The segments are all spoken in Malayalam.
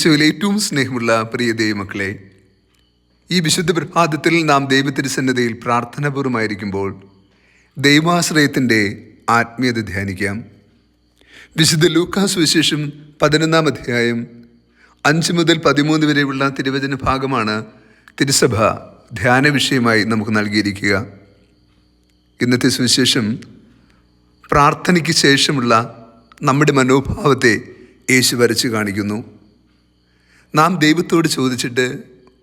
ഈശോയിലെ ഏറ്റവും സ്നേഹമുള്ള പ്രിയ ദൈവമക്കളെ, ഈ വിശുദ്ധ പ്രഭാതത്തിൽ നാം ദൈവത്തിരുസന്നിധിയിൽ പ്രാർത്ഥനാപൂർവമായിരിക്കുമ്പോൾ ദൈവാശ്രയത്തിൻ്റെ ആത്മീയത ധ്യാനിക്കാം. വിശുദ്ധ ലൂക്കാ സുവിശേഷം 11-ാം അധ്യായം 5 മുതൽ 13 വരെയുള്ള തിരുവചന ഭാഗമാണ് തിരുസഭ ധ്യാന വിഷയമായി നമുക്ക് നൽകിയിരിക്കുക. ഇന്നത്തെ സുവിശേഷം പ്രാർത്ഥനയ്ക്ക് ശേഷമുള്ള നമ്മുടെ മനോഭാവത്തെ യേശു വരച്ചു കാണിക്കുന്നു. നാം ദൈവത്തോട് ചോദിച്ചിട്ട്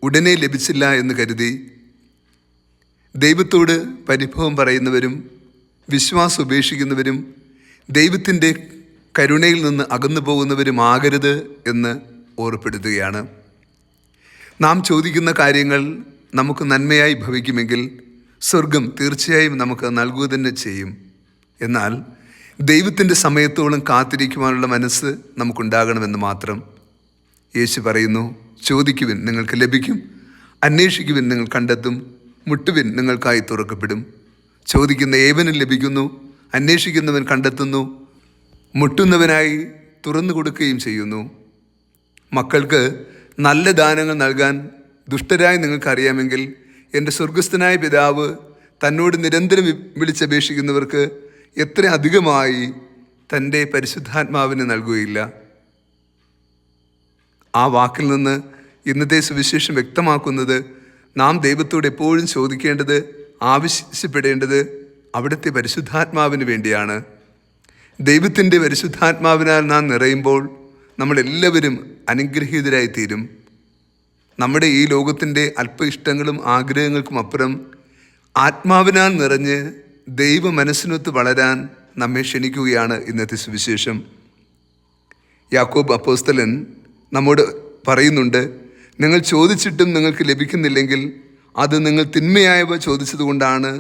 ഉടനെ ലഭിച്ചില്ല എന്ന് കരുതി ദൈവത്തോട് പരിഭവം പറയുന്നവരും വിശ്വാസം ഉപേക്ഷിക്കുന്നവരും ദൈവത്തിൻ്റെ കരുണയിൽ നിന്ന് അകന്നു പോകുന്നവരുമാകരുത് എന്ന് ഓർമ്മപ്പെടുത്തുകയാണ്. നാം ചോദിക്കുന്ന കാര്യങ്ങൾ നമുക്ക് നന്മയായി ഭവിക്കുമെങ്കിൽ സ്വർഗം തീർച്ചയായും നമുക്ക് നൽകുക തന്നെ ചെയ്യും. എന്നാൽ ദൈവത്തിൻ്റെ സമയത്തോളം കാത്തിരിക്കുവാനുള്ള മനസ്സ് നമുക്കുണ്ടാകണമെന്ന് മാത്രം. യേശു പറയുന്നു, ചോദിക്കുവിൻ നിങ്ങൾക്ക് ലഭിക്കും, അന്വേഷിക്കുവിൻ നിങ്ങൾ കണ്ടെത്തും, മുട്ടുവിൻ നിങ്ങൾക്കായി തുറക്കപ്പെടും. ചോദിക്കുന്ന ഏവനും ലഭിക്കുന്നു, അന്വേഷിക്കുന്നവൻ കണ്ടെത്തുന്നു, മുട്ടുന്നവനായി തുറന്നു കൊടുക്കുകയും ചെയ്യുന്നു. മക്കൾക്ക് നല്ല ദാനങ്ങൾ നൽകാൻ ദുഷ്ടരായി നിങ്ങൾക്കറിയാമെങ്കിൽ എൻ്റെ സ്വർഗസ്ഥനായ പിതാവ് തന്നോട് നിരന്തരം വിളിച്ചപേക്ഷിക്കുന്നവർക്ക് എത്ര അധികമായി തൻ്റെ പരിശുദ്ധാത്മാവിന് നൽകുകയില്ല. ആ വാക്കിൽ നിന്ന് ഇന്നത്തെ സുവിശേഷം വ്യക്തമാക്കുന്നത് നാം ദൈവത്തോട് എപ്പോഴും ചോദിക്കേണ്ടത്, ആവശ്യപ്പെടേണ്ടത് അവിടുത്തെ പരിശുദ്ധാത്മാവിന് വേണ്ടിയാണ്. ദൈവത്തിൻ്റെ പരിശുദ്ധാത്മാവിനാൽ നാം നിറയുമ്പോൾ നമ്മളെല്ലാവരും അനുഗ്രഹീതരായി തീരും. നമ്മുടെ ഈ ലോകത്തിൻ്റെ അല്പ ഇഷ്ടങ്ങളും ആഗ്രഹങ്ങൾക്കും അപ്പുറം ആത്മാവിനാൽ നിറഞ്ഞ് ദൈവ മനസ്സിനൊത്ത് വളരാൻ നമ്മെ ക്ഷണിക്കുകയാണ് ഇന്നത്തെ സുവിശേഷം. യാക്കോബ് അപ്പോസ്തലൻ നമ്മോട് പറയുന്നുണ്ട്, നിങ്ങൾ ചോദിച്ചിട്ടും നിങ്ങൾക്ക് ലഭിക്കുന്നില്ലെങ്കിൽ അത് നിങ്ങൾ തിന്മയായവ ചോദിച്ചതുകൊണ്ടാണ്,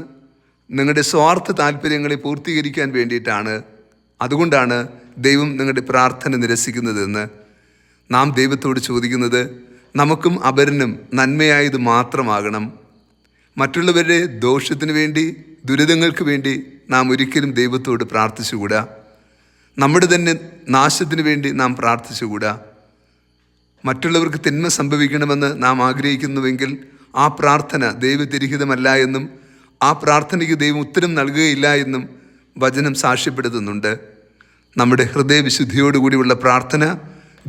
നിങ്ങളുടെ സ്വാർത്ഥ താല്പര്യങ്ങളെ പൂർത്തീകരിക്കാൻ വേണ്ടിയിട്ടാണ്. അതുകൊണ്ടാണ് ദൈവം നിങ്ങളുടെ പ്രാർത്ഥന നിരസിക്കുന്നതെന്ന്. നാം ദൈവത്തോട് ചോദിക്കുന്നത് നമുക്കും അപരനും നന്മയായത് മാത്രമാകണം. മറ്റുള്ളവരുടെ ദോഷത്തിന് വേണ്ടി, ദുരിതങ്ങൾക്ക് വേണ്ടി നാം ഒരിക്കലും ദൈവത്തോട് പ്രാർത്ഥിച്ചുകൂടാ. നമ്മുടെ തന്നെ നാശത്തിന് വേണ്ടി നാം പ്രാർത്ഥിച്ചുകൂടാ. മറ്റുള്ളവർക്ക് തിന്മ സംഭവിക്കണമെന്ന് നാം ആഗ്രഹിക്കുന്നുവെങ്കിൽ ആ പ്രാർത്ഥന ദൈവതിരഹിതമല്ല എന്നും ആ പ്രാർത്ഥനയ്ക്ക് ദൈവം ഉത്തരം നൽകുകയില്ല എന്നും വചനം സാക്ഷ്യപ്പെടുത്തുന്നുണ്ട്. നമ്മുടെ ഹൃദയവിശുദ്ധിയോടുകൂടിയുള്ള പ്രാർത്ഥന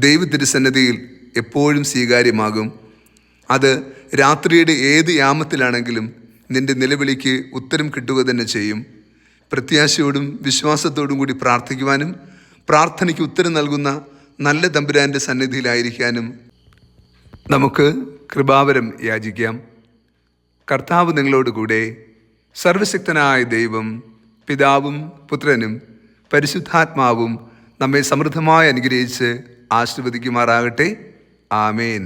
ദൈവതിരുസന്നിധിയിൽ എപ്പോഴും സ്വീകാര്യമാകും. അത് രാത്രിയുടെ ഏത് യാമത്തിലാണെങ്കിലും നിന്റെ നിലവിളിക്ക് ഉത്തരം കിട്ടുക തന്നെ ചെയ്യും. പ്രത്യാശയോടും വിശ്വാസത്തോടും കൂടി പ്രാർത്ഥിക്കുവാനും പ്രാർത്ഥനയ്ക്ക് ഉത്തരം നൽകുന്ന നല്ല തമ്പുരാൻ്റെ സന്നിധിയിലായിരിക്കാനും നമുക്ക് കൃപാവരം യാചിക്കാം. കർത്താവ് നിങ്ങളോട് കൂടെ. സർവശക്തനായ ദൈവം പിതാവും പുത്രനും പരിശുദ്ധാത്മാവും നമ്മെ സമൃദ്ധമായി അനുഗ്രഹിച്ച് ആശീർവദിക്കുമാറാകട്ടെ. ആമേൻ.